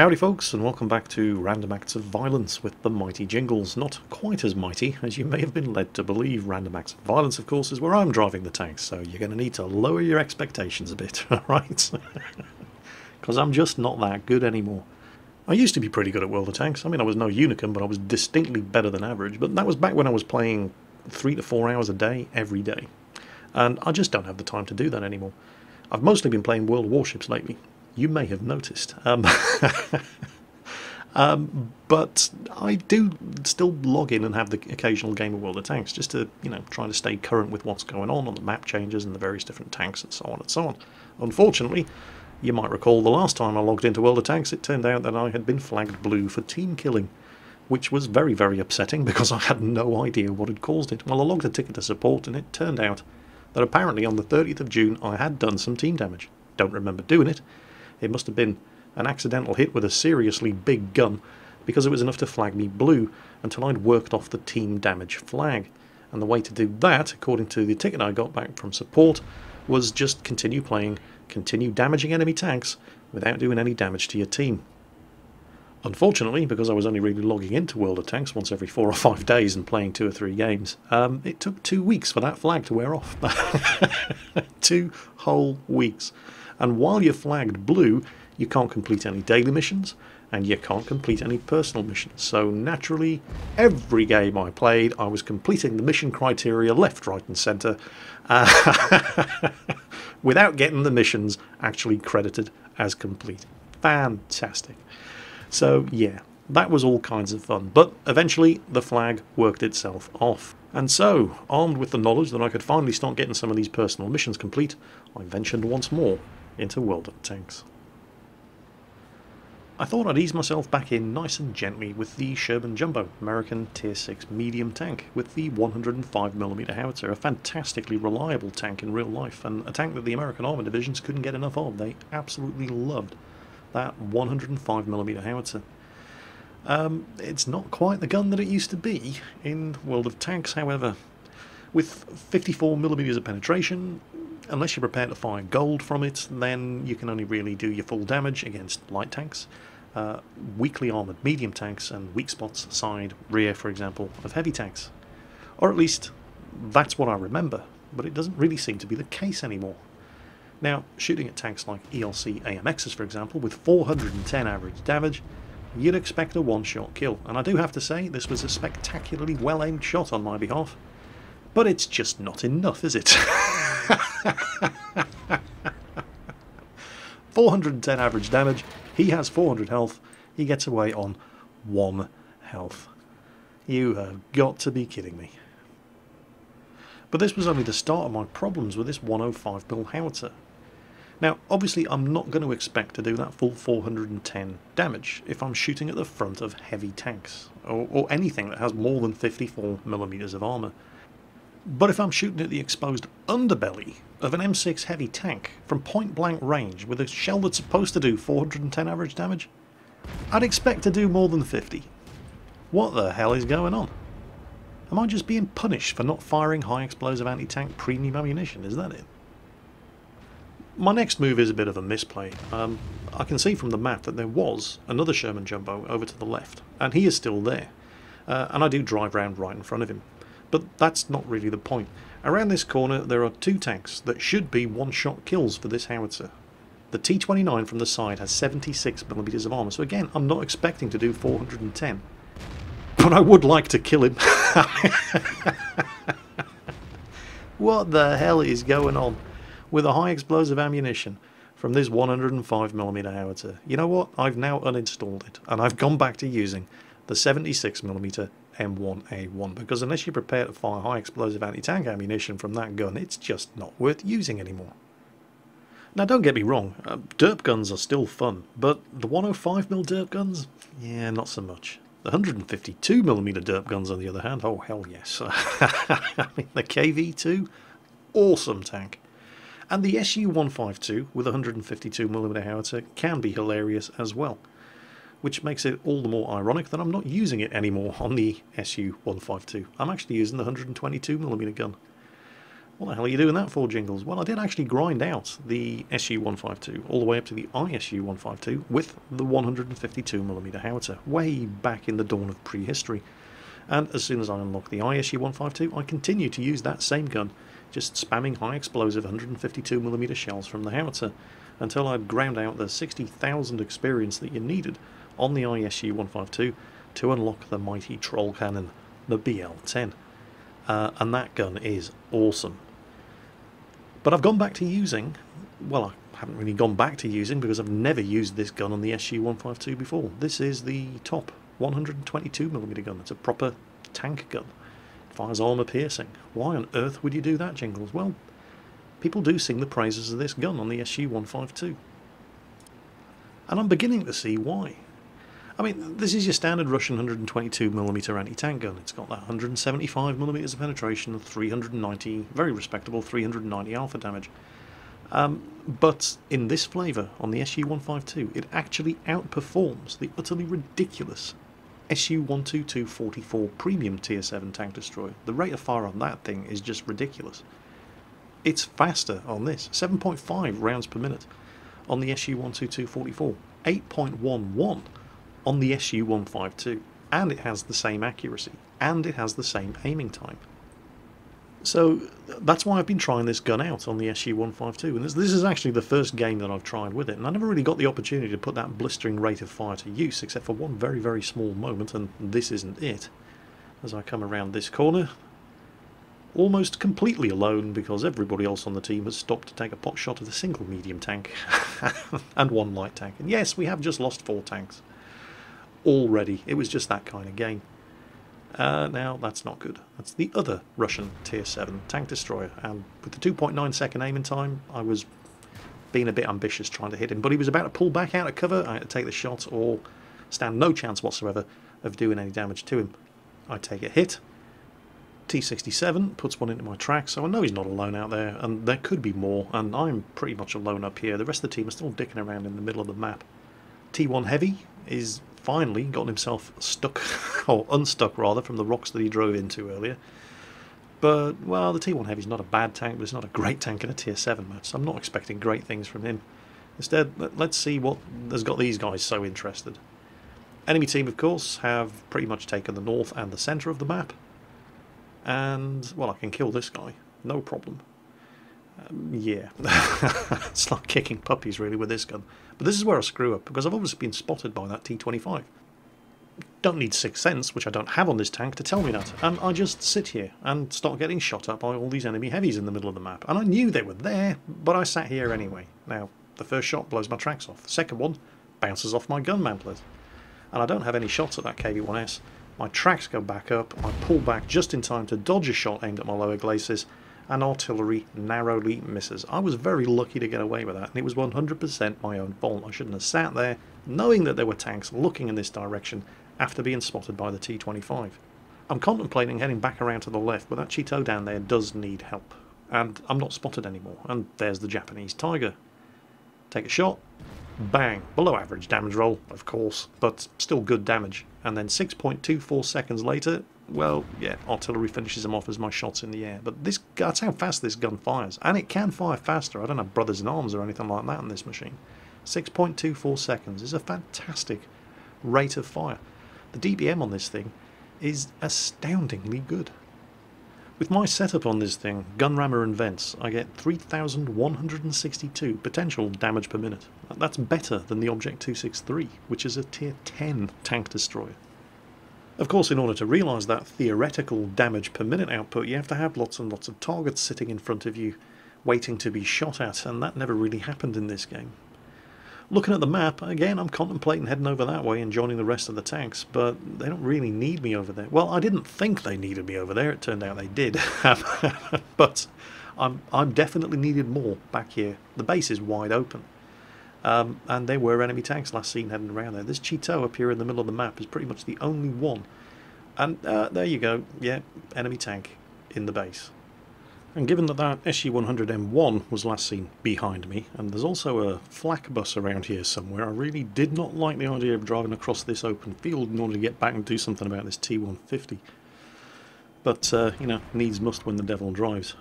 Howdy folks, and welcome back to Random Acts of Violence with the mighty Jingles. Not quite as mighty as you may have been led to believe. Random Acts of Violence, of course, is where I'm driving the tanks, so you're going to need to lower your expectations a bit, alright? Because I'm just not that good anymore. I used to be pretty good at World of Tanks. I mean, I was no unicorn, but I was distinctly better than average, but that was back when I was playing 3 to 4 hours a day, every day. And I just don't have the time to do that anymore. I've mostly been playing World of Warships lately. You may have noticed. But I do still log in and have the occasional game of World of Tanks, just to, try to stay current with what's going on the map changes and the various different tanks and so on and so on. Unfortunately, you might recall the last time I logged into World of Tanks, it turned out that I had been flagged blue for team killing, which was very, very upsetting because I had no idea what had caused it. Well, I logged a ticket to support and it turned out that apparently on the 30th of June I had done some team damage. Don't remember doing it. It must have been an accidental hit with a seriously big gun, because it was enough to flag me blue until I'd worked off the team damage flag. And the way to do that, according to the ticket I got back from support, was just continue playing, continue damaging enemy tanks without doing any damage to your team. Unfortunately, because I was only really logging into World of Tanks once every 4 or 5 days and playing 2 or 3 games, it took 2 weeks for that flag to wear off. 2 whole weeks. And while you're flagged blue, you can't complete any daily missions, and you can't complete any personal missions. So naturally, every game I played, I was completing the mission criteria left, right and centre, without getting the missions actually credited as complete. Fantastic. So yeah, that was all kinds of fun, but eventually the flag worked itself off. And so, armed with the knowledge that I could finally start getting some of these personal missions complete, I ventured once more into World of Tanks. I thought I'd ease myself back in nice and gently with the Sherman Jumbo, American Tier 6 medium tank with the 105mm howitzer, a fantastically reliable tank in real life, and a tank that the American Armour divisions couldn't get enough of. They absolutely loved that 105mm howitzer. It's not quite the gun that it used to be in World of Tanks, however. With 54mm of penetration, unless you're prepared to fire gold from it, then you can only really do your full damage against light tanks, weakly armoured medium tanks, and weak spots, side, rear, for example, of heavy tanks. Or at least, that's what I remember, but it doesn't really seem to be the case anymore. Now, shooting at tanks like ELC AMXs, for example, with 410 average damage, you'd expect a one-shot kill, and I do have to say, this was a spectacularly well-aimed shot on my behalf. But it's just not enough, is it? 410 average damage, he has 400 health, he gets away on 1 health. You have got to be kidding me. But this was only the start of my problems with this 105mm howitzer. Now, obviously I'm not going to expect to do that full 410 damage if I'm shooting at the front of heavy tanks, or anything that has more than 54mm of armour. But if I'm shooting at the exposed underbelly of an M6 heavy tank from point blank range with a shell that's supposed to do 410 average damage, I'd expect to do more than 50. What the hell is going on? Am I just being punished for not firing high explosive anti-tank premium ammunition? Is that it? My next move is a bit of a misplay. I can see from the map that there was another Sherman Jumbo over to the left, and he is still there. And I do drive round right in front of him. But that's not really the point. Around this corner there are 2 tanks that should be one-shot kills for this howitzer. The T-29 from the side has 76mm of armour, so again, I'm not expecting to do 410. But I would like to kill him. What the hell is going on with a high explosive ammunition from this 105mm howitzer? You know what? I've now uninstalled it, and I've gone back to using the 76mm M1A1, because unless you're prepared to fire high explosive anti-tank ammunition from that gun, it's just not worth using anymore. Now don't get me wrong, derp guns are still fun, but the 105mm derp guns, yeah, not so much. The 152mm derp guns on the other hand, oh hell yes. I mean, the KV2, awesome tank. And the SU-152 with a 152mm howitzer can be hilarious as well, which makes it all the more ironic that I'm not using it anymore on the SU-152. I'm actually using the 122mm gun. What the hell are you doing that for, Jingles? Well, I did actually grind out the SU-152 all the way up to the ISU-152 with the 152mm howitzer, way back in the dawn of prehistory. And as soon as I unlock the ISU-152, I continue to use that same gun, just spamming high explosive 152mm shells from the howitzer, until I'd ground out the 60,000 experience that you needed on the ISU-152 to unlock the mighty troll cannon, the BL-10. And that gun is awesome. But I've gone back to using, well, I haven't really gone back to using because I've never used this gun on the SU-152 before. This is the top 122mm gun. It's a proper tank gun. It fires armour piercing. Why on earth would you do that, Jingles? Well, people do sing the praises of this gun on the SU-152. And I'm beginning to see why. I mean, this is your standard Russian 122mm anti-tank gun. It's got that 175mm of penetration and 390, very respectable 390 alpha damage. But in this flavour, on the SU-152, it actually outperforms the utterly ridiculous SU-122-44 Premium Tier 7 tank destroyer. The rate of fire on that thing is just ridiculous. It's faster on this, 7.5 rounds per minute on the SU-122-44, 8.11 on the SU-152, and it has the same accuracy, and it has the same aiming time. So that's why I've been trying this gun out on the SU-152, and this is actually the first game that I've tried with it, and I never really got the opportunity to put that blistering rate of fire to use, except for one very, very small moment, and this isn't it. As I come around this corner, almost completely alone, because everybody else on the team has stopped to take a pot shot at a single medium tank, and one light tank. And yes, we have just lost 4 tanks. Already. It was just that kind of game. Now, that's not good. That's the other Russian Tier 7 tank destroyer, and with the 2.9 second aiming time, I was being a bit ambitious trying to hit him, but he was about to pull back out of cover. I had to take the shot or stand no chance whatsoever of doing any damage to him. I take a hit. T-67 puts one into my track, so I know he's not alone out there, and there could be more, and I'm pretty much alone up here. The rest of the team are still dicking around in the middle of the map. T1 Heavy is finally gotten himself stuck, or unstuck rather, from the rocks that he drove into earlier. But, well, the T1 Heavy's not a bad tank, but it's not a great tank in a Tier 7 match, so I'm not expecting great things from him. Instead, let's see what has got these guys so interested. Enemy team, of course, have pretty much taken the north and the centre of the map. And, well, I can kill this guy, no problem. Yeah, it's like kicking puppies really with this gun. But this is where I screw up, because I've obviously been spotted by that T-25. Don't need Sixth Sense, which I don't have on this tank, to tell me that. And I just sit here and start getting shot at by all these enemy heavies in the middle of the map. And I knew they were there, but I sat here anyway. Now, the first shot blows my tracks off. The second one bounces off my gun mantlet. And I don't have any shots at that KV-1S. My tracks go back up, I pull back just in time to dodge a shot aimed at my lower glacis, and artillery narrowly misses. I was very lucky to get away with that, and it was 100% my own fault. I shouldn't have sat there, knowing that there were tanks looking in this direction after being spotted by the T-25. I'm contemplating heading back around to the left, but that Cheeto down there does need help, and I'm not spotted anymore, and there's the Japanese Tiger. Take a shot, bang, below average damage roll, of course, but still good damage. And then 6.24 seconds later, well, yeah, artillery finishes him off as my shot's in the air. But that's how fast this gun fires. And it can fire faster. I don't have brothers in arms or anything like that on this machine. 6.24 seconds is a fantastic rate of fire. The DBM on this thing is astoundingly good. With my setup on this thing, gun rammer and vents, I get 3,162 potential damage per minute. That's better than the Object 263, which is a Tier 10 tank destroyer. Of course, in order to realise that theoretical damage per minute output, you have to have lots and lots of targets sitting in front of you, waiting to be shot at, and that never really happened in this game. Looking at the map, again, I'm contemplating heading over that way and joining the rest of the tanks, but they don't really need me over there. Well, I didn't think they needed me over there, it turned out they did. But I'm definitely needed more back here. The base is wide open. And there were enemy tanks last seen heading around there. This Cheeto up here in the middle of the map is pretty much the only one. And there you go, yeah, enemy tank in the base. And given that that SU-100M1 was last seen behind me, and there's also a flak bus around here somewhere, I really did not like the idea of driving across this open field in order to get back and do something about this T-150. But, you know, needs must when the devil drives.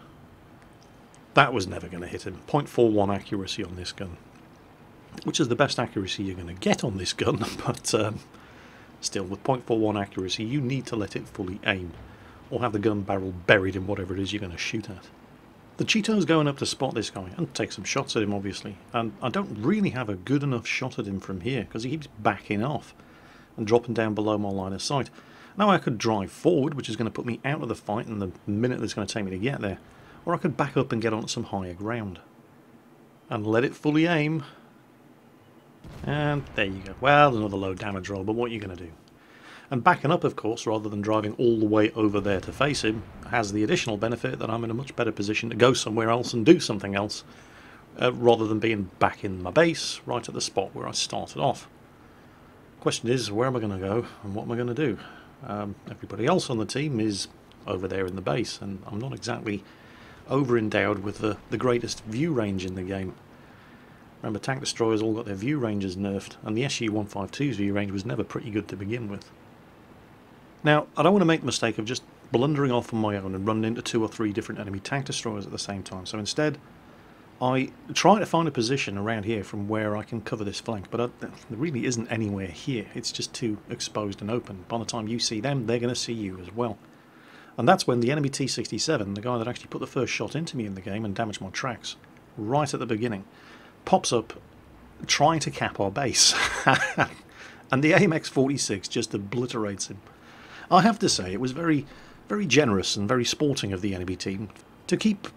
That was never going to hit him. 0.41 accuracy on this gun, which is the best accuracy you're going to get on this gun, but still, with 0.41 accuracy, you need to let it fully aim, or have the gun barrel buried in whatever it is you're going to shoot at. The Cheeto's going up to spot this guy, and take some shots at him, obviously, and I don't really have a good enough shot at him from here, because he keeps backing off, and dropping down below my line of sight. Now I could drive forward, which is going to put me out of the fight in the minute it's going to take me to get there, or I could back up and get onto some higher ground. And let it fully aim. And there you go. Well, another low damage roll, but what are you going to do? And backing up, of course, rather than driving all the way over there to face him, has the additional benefit that I'm in a much better position to go somewhere else and do something else, rather than being back in my base, right at the spot where I started off. Question is, where am I going to go, and what am I going to do? Everybody else on the team is over there in the base, and I'm not exactly over-endowed with the greatest view range in the game. Remember, tank destroyers all got their view ranges nerfed, and the SU-152's view range was never pretty good to begin with. Now, I don't want to make the mistake of just blundering off on my own and running into 2 or 3 different enemy tank destroyers at the same time, so instead I try to find a position around here from where I can cover this flank, but there really isn't anywhere here. It's just too exposed and open. By the time you see them, they're going to see you as well. And that's when the enemy T-67, the guy that actually put the first shot into me in the game and damaged my tracks, right at the beginning, pops up trying to cap our base. And the AMX-46 just obliterates him. I have to say, it was very, very generous and very sporting of the enemy team to keep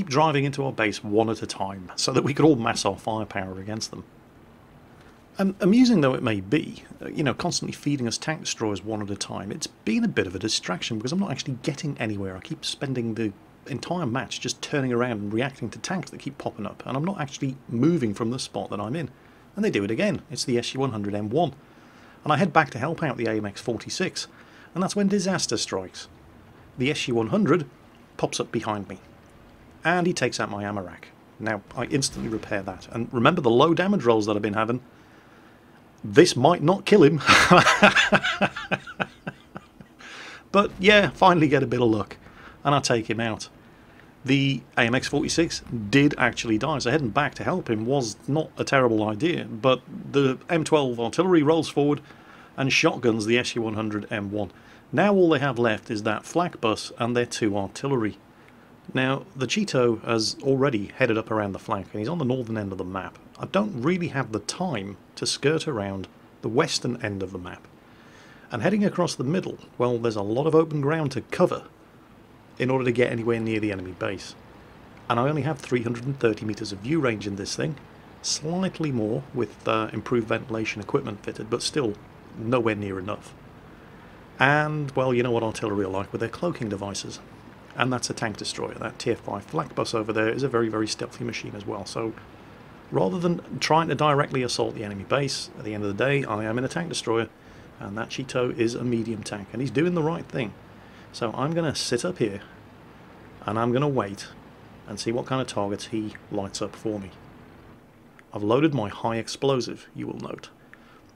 driving into our base one at a time, so that we could all mass our firepower against them. And amusing though it may be, you know, constantly feeding us tank destroyers one at a time, it's been a bit of a distraction because I'm not actually getting anywhere. I keep spending the entire match just turning around and reacting to tanks that keep popping up, and I'm not actually moving from the spot that I'm in. And they do it again. It's the SU-100M1. And I head back to help out the AMX-46, and that's when disaster strikes. The SU-100 pops up behind me, and he takes out my ammo rack. Now, I instantly repair that, and remember the low damage rolls that I've been having? This might not kill him. But yeah, finally get a bit of luck, and I take him out. The AMX-46 did actually die, so heading back to help him was not a terrible idea, but the M12 artillery rolls forward and shotguns the SU-100M1. Now all they have left is that flak bus and their 2 artillery. Now, the Cheeto has already headed up around the flank, and he's on the northern end of the map. I don't really have the time to skirt around the western end of the map. And heading across the middle, well, there's a lot of open ground to cover in order to get anywhere near the enemy base. And I only have 330 meters of view range in this thing, slightly more with improved ventilation equipment fitted, but still nowhere near enough. And, well, you know what artillery are like with their cloaking devices. And that's a tank destroyer. That Tier 5 flak bus over there is a very, very stealthy machine as well. So rather than trying to directly assault the enemy base, at the end of the day, I am in a tank destroyer, and that Cheeto is a medium tank, and he's doing the right thing. So I'm going to sit up here, and I'm going to wait and see what kind of targets he lights up for me. I've loaded my high explosive, you will note.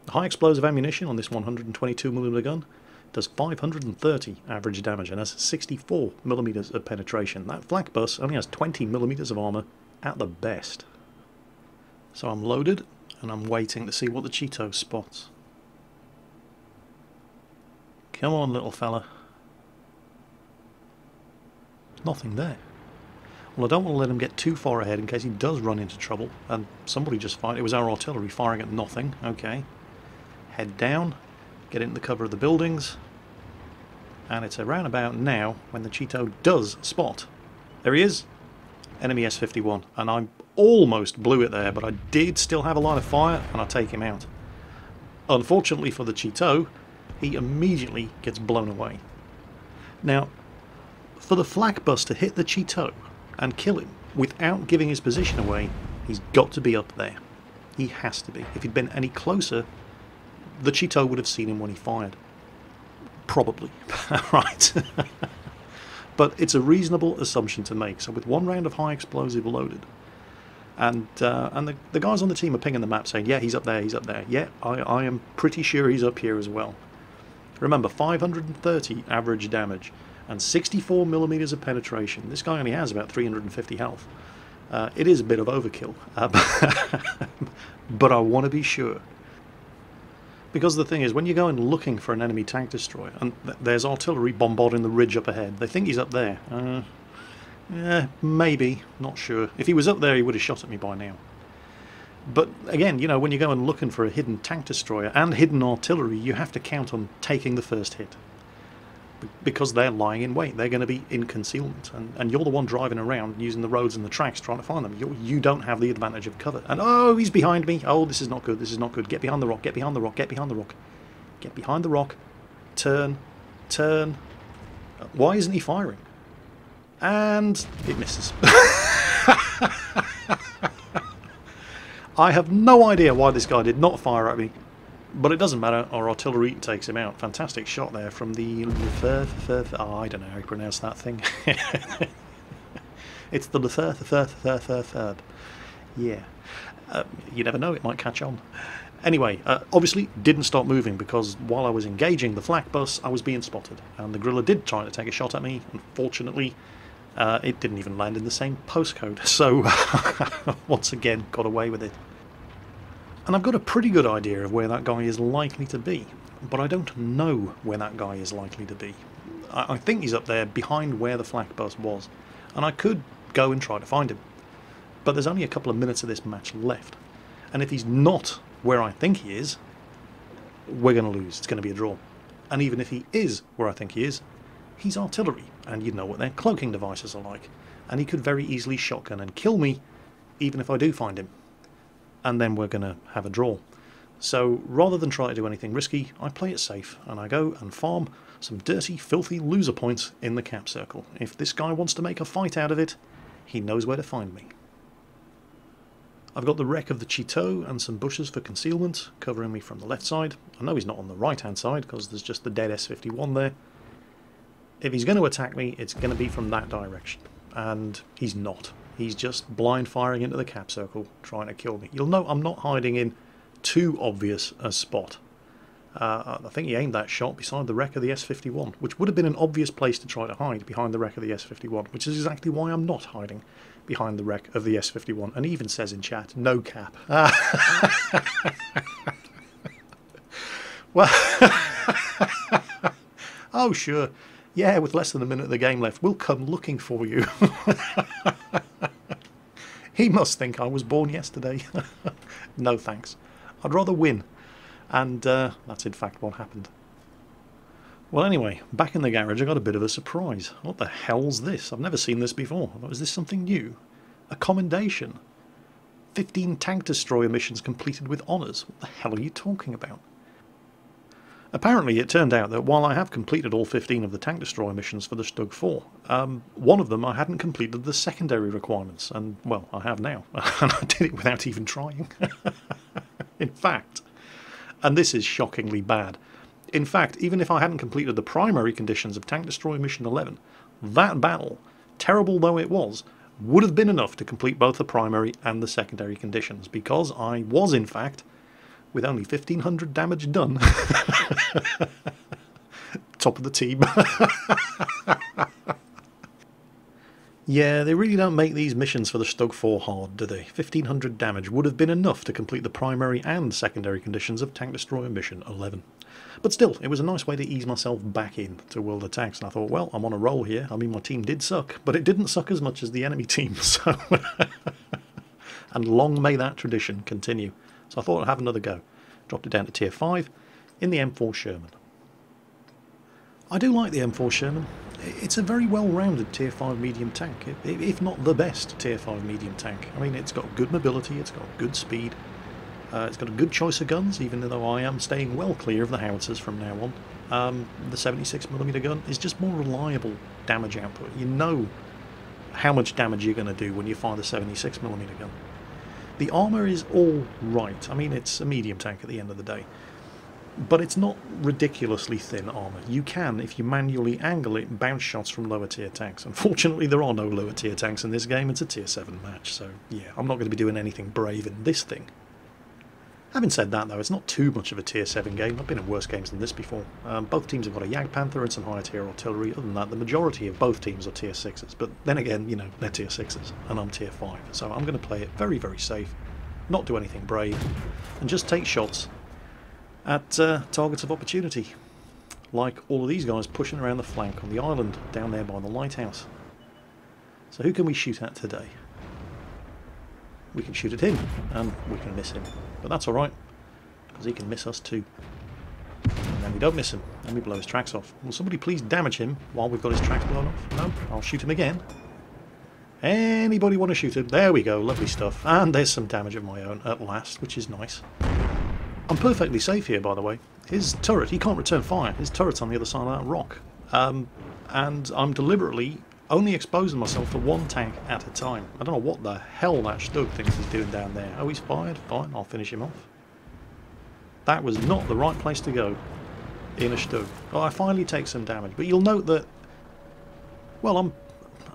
The high explosive ammunition on this 122mm gun does 530 average damage and has 64mm of penetration. That flak bus only has 20mm of armour at the best. So I'm loaded, and I'm waiting to see what the Cheeto spots. Come on, little fella. Nothing there. Well, I don't want to let him get too far ahead in case he does run into trouble, and somebody just fired. It was our artillery firing at nothing. Okay. Head down, get into the cover of the buildings, and it's around about now when the Cheeto does spot. There he is, enemy S51, and I almost blew it there, but I did still have a line of fire, and I take him out. Unfortunately for the Cheeto, he immediately gets blown away. Now, for the flak bus to hit the Cheeto and kill him without giving his position away, he's got to be up there. He has to be. If he'd been any closer, the Cheeto would have seen him when he fired. Probably. Right. But it's a reasonable assumption to make. So with 1 round of high explosive loaded, and the guys on the team are pinging the map saying, yeah, he's up there, he's up there. Yeah, I am pretty sure he's up here as well. Remember, 530 average damage. and 64 millimeters of penetration. This guy only has about 350 health. It is a bit of overkill, but I want to be sure. Because the thing is, when you're going looking for an enemy tank destroyer, and there's artillery bombarding the ridge up ahead, they think he's up there. Yeah, maybe, not sure. If he was up there, he would have shot at me by now. But again, you know, when you're going looking for a hidden tank destroyer and hidden artillery, you have to count on taking the first hit. Because they're lying in wait, they're going to be in concealment, and you're the one driving around using the roads and the tracks trying to find them. You don't have the advantage of cover. And oh, he's behind me. Oh, this is not good. This is not good. Get behind the rock. Get behind the rock. Get behind the rock. Get behind the rock. Turn. Turn. Why isn't he firing? And it misses. I have no idea why this guy did not fire at me. But it doesn't matter, our artillery takes him out. Fantastic shot there from the... Oh, I don't know how you pronounce that thing. It's the third. Yeah. You never know, it might catch on. Anyway, obviously didn't stop moving because while I was engaging the flak bus, I was being spotted. And the gorilla did try to take a shot at me. Unfortunately, it didn't even land in the same postcode. So, once again, got away with it. And I've got a pretty good idea of where that guy is likely to be, but I don't know where that guy is likely to be. I think he's up there behind where the flak bus was, and I could go and try to find him. But there's only a couple of minutes of this match left, and if he's not where I think he is, we're going to lose. It's going to be a draw. And even if he is where I think he is, he's artillery, and you know what their cloaking devices are like, and he could very easily shotgun and kill me, even if I do find him. And then we're going to have a draw. So rather than try to do anything risky, I play it safe and I go and farm some dirty, filthy loser points in the cap circle. If this guy wants to make a fight out of it, he knows where to find me. I've got the wreck of the Cheeto and some bushes for concealment covering me from the left side. I know he's not on the right hand side because there's just the dead S51 there. If he's going to attack me, it's going to be from that direction. And he's not. He's just blind firing into the cap circle, trying to kill me. You'll note I'm not hiding in too obvious a spot. I think he aimed that shot beside the wreck of the S51, which would have been an obvious place to try to hide behind the wreck of the S51, which is exactly why I'm not hiding behind the wreck of the S51. And he even says in chat, no cap. Well, oh sure. Yeah, with less than a minute of the game left, we'll come looking for you. He must think I was born yesterday. No thanks. I'd rather win. And that's in fact what happened. Well anyway, back in the garage I got a bit of a surprise. What the hell's this? I've never seen this before. Was this something new? A commendation. 15 tank destroyer missions completed with honours. What the hell are you talking about? Apparently it turned out that while I have completed all 15 of the tank destroyer missions for the Stug 4, one of them I hadn't completed the secondary requirements, and well, I have now, and I did it without even trying. In fact, and this is shockingly bad, in fact, even if I hadn't completed the primary conditions of Tank Destroyer Mission 11, that battle, terrible though it was, would have been enough to complete both the primary and the secondary conditions, because I was in fact, with only 1500 damage done, top of the team. Yeah, they really don't make these missions for the Stug 4 hard, do they? 1500 damage would have been enough to complete the primary and secondary conditions of Tank Destroyer Mission 11. But still, it was a nice way to ease myself back in to World of Tanks, and I thought, well, I'm on a roll here. I mean, my team did suck, but it didn't suck as much as the enemy team, so... And long may that tradition continue. So I thought I'd have another go. Dropped it down to tier 5 in the M4 Sherman. I do like the M4 Sherman. It's a very well-rounded tier 5 medium tank, if not the best tier 5 medium tank. I mean, it's got good mobility, it's got good speed, it's got a good choice of guns, even though I am staying well clear of the howitzers from now on. The 76mm gun is just more reliable damage output. You know how much damage you're going to do when you fire the 76mm gun. The armour is all right. I mean, it's a medium tank at the end of the day. But it's not ridiculously thin armour. You can, if you manually angle it, bounce shots from lower tier tanks. Unfortunately, there are no lower tier tanks in this game. It's a tier 7 match, so yeah, I'm not going to be doing anything brave in this thing. Having said that, though, it's not too much of a tier 7 game. I've been in worse games than this before. Both teams have got a Jagdpanther and some higher tier artillery. Other than that, the majority of both teams are tier 6s. But then again, you know, they're tier 6s, and I'm tier 5. So I'm going to play it very, very safe, not do anything brave, and just take shots at targets of opportunity. Like all of these guys pushing around the flank on the island down there by the lighthouse. So who can we shoot at today? We can shoot at him, and we can miss him. But that's alright, because he can miss us too. And then we don't miss him, and we blow his tracks off. Will somebody please damage him while we've got his tracks blown off? No? I'll shoot him again. Anybody want to shoot him? There we go, lovely stuff. And there's some damage of my own at last, which is nice. I'm perfectly safe here, by the way. His turret, he can't return fire. His turret's on the other side of that rock. And I'm deliberately only exposing myself to one tank at a time. I don't know what the hell that Stug thinks he's doing down there. Oh, he's fired? Fine, I'll finish him off. That was not the right place to go in a Stug. Oh, I finally take some damage, but you'll note that, well,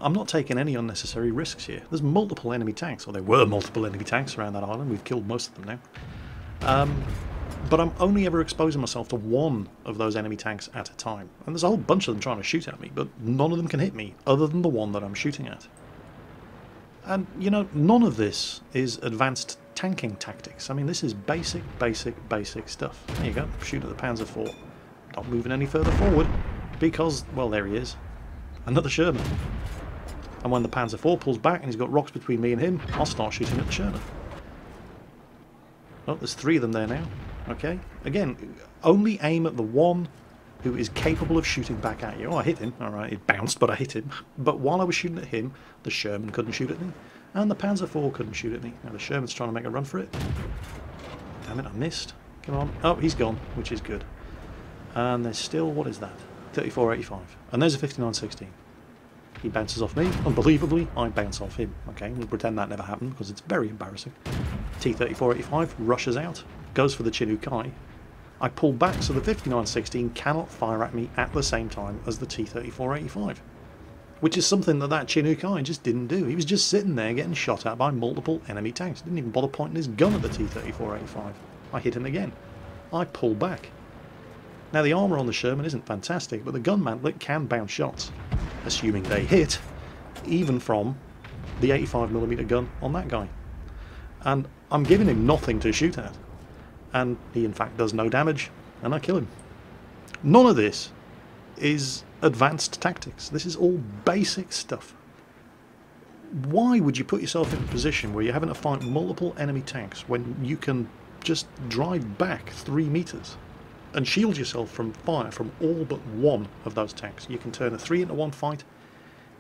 I'm not taking any unnecessary risks here. There's multiple enemy tanks, or there were multiple enemy tanks around that island. We've killed most of them now. But I'm only ever exposing myself to one of those enemy tanks at a time. And there's a whole bunch of them trying to shoot at me, but none of them can hit me, other than the one that I'm shooting at. And, you know, none of this is advanced tanking tactics. I mean, this is basic stuff. There you go, shoot at the Panzer IV. Not moving any further forward, because, well, there he is. Another Sherman. And when the Panzer IV pulls back and he's got rocks between me and him, I'll start shooting at the Sherman. Oh, there's 3 of them there now. Okay, again, only aim at the one who is capable of shooting back at you. Oh, I hit him. Alright, it bounced, but I hit him. But while I was shooting at him, the Sherman couldn't shoot at me, and the Panzer IV couldn't shoot at me. Now the Sherman's trying to make a run for it. Damn it, I missed. Come on. Oh, he's gone, which is good. And there's still, what is that? 3485. And there's a 5916. He bounces off me. Unbelievably, I bounce off him. Okay, we'll pretend that never happened, because it's very embarrassing. T-3485 rushes out. Goes for the Chinook Kai. I pull back so the 5916 cannot fire at me at the same time as the T-3485. Which is something that Chinook Kai just didn't do. He was just sitting there getting shot at by multiple enemy tanks. Didn't even bother pointing his gun at the T-3485. I hit him again. I pull back. Now the armour on the Sherman isn't fantastic, but the gun mantlet can bounce shots. Assuming they hit, even from the 85mm gun on that guy. And I'm giving him nothing to shoot at. And he in fact does no damage, and I kill him. None of this is advanced tactics. This is all basic stuff. Why would you put yourself in a position where you're having to fight multiple enemy tanks when you can just drive back 3 meters and shield yourself from fire from all but one of those tanks? You can turn a 3-into-1 fight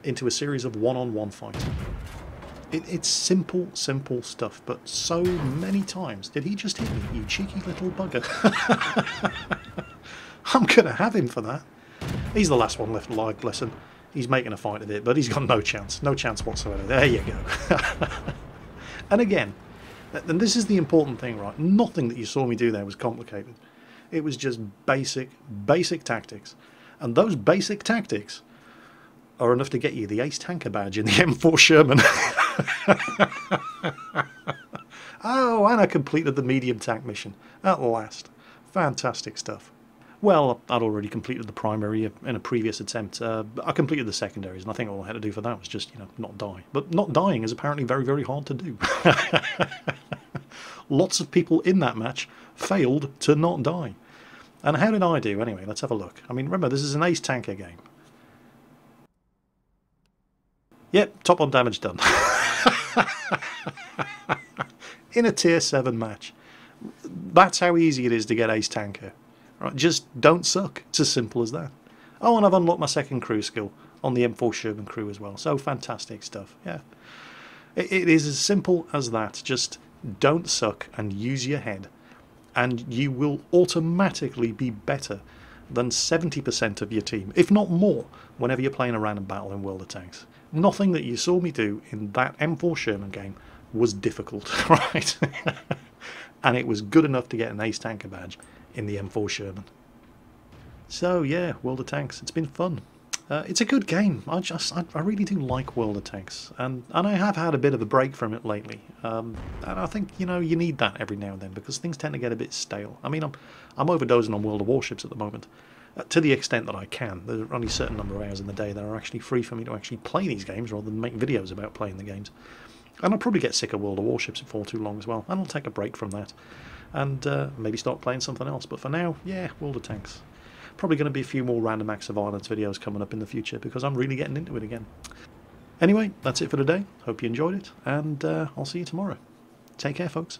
into a series of one-on-one fights. It's simple stuff, but so many times. Did he just hit me, you cheeky little bugger? I'm going to have him for that. He's the last one left alive, bless him. He's making a fight of it, but he's got no chance. No chance whatsoever. There you go. And again, and this is the important thing, right? Nothing that you saw me do there was complicated. It was just basic tactics. And those basic tactics are enough to get you the Ace Tanker badge in the M4 Sherman. Oh, and I completed the medium tank mission at last. Fantastic stuff. Well, I'd already completed the primary in a previous attempt. I completed the secondaries, and I think all I had to do for that was just, you know, not die. But not dying is apparently very hard to do. Lots of people in that match failed to not die. And how did I do? Anyway, let's have a look. I mean, remember, this is an Ace Tanker game. Yep, top on damage done. In a tier 7 match. That's how easy it is to get Ace Tanker. Right, just don't suck. It's as simple as that. Oh, and I've unlocked my second crew skill on the M4 Sherman crew as well. So fantastic stuff. Yeah, it is as simple as that. Just don't suck and use your head, and you will automatically be better than 70% of your team, if not more, whenever you're playing a random battle in World of Tanks. Nothing that you saw me do in that M4 Sherman game was difficult, right? And it was good enough to get an Ace Tanker badge in the M4 Sherman. So yeah, World of Tanks, it's been fun. It's a good game. I really do like World of Tanks, and I have had a bit of a break from it lately. And I think, you know, you need that every now and then because things tend to get a bit stale. I mean, I'm overdosing on World of Warships at the moment, to the extent that I can. There are only a certain number of hours in the day that are actually free for me to actually play these games rather than make videos about playing the games. And I'll probably get sick of World of Warships before too long as well, and I'll take a break from that and maybe start playing something else. But for now, yeah, World of Tanks. Probably going to be a few more random acts of violence videos coming up in the future because I'm really getting into it again. Anyway, that's it for today. Hope you enjoyed it, and I'll see you tomorrow. Take care, folks.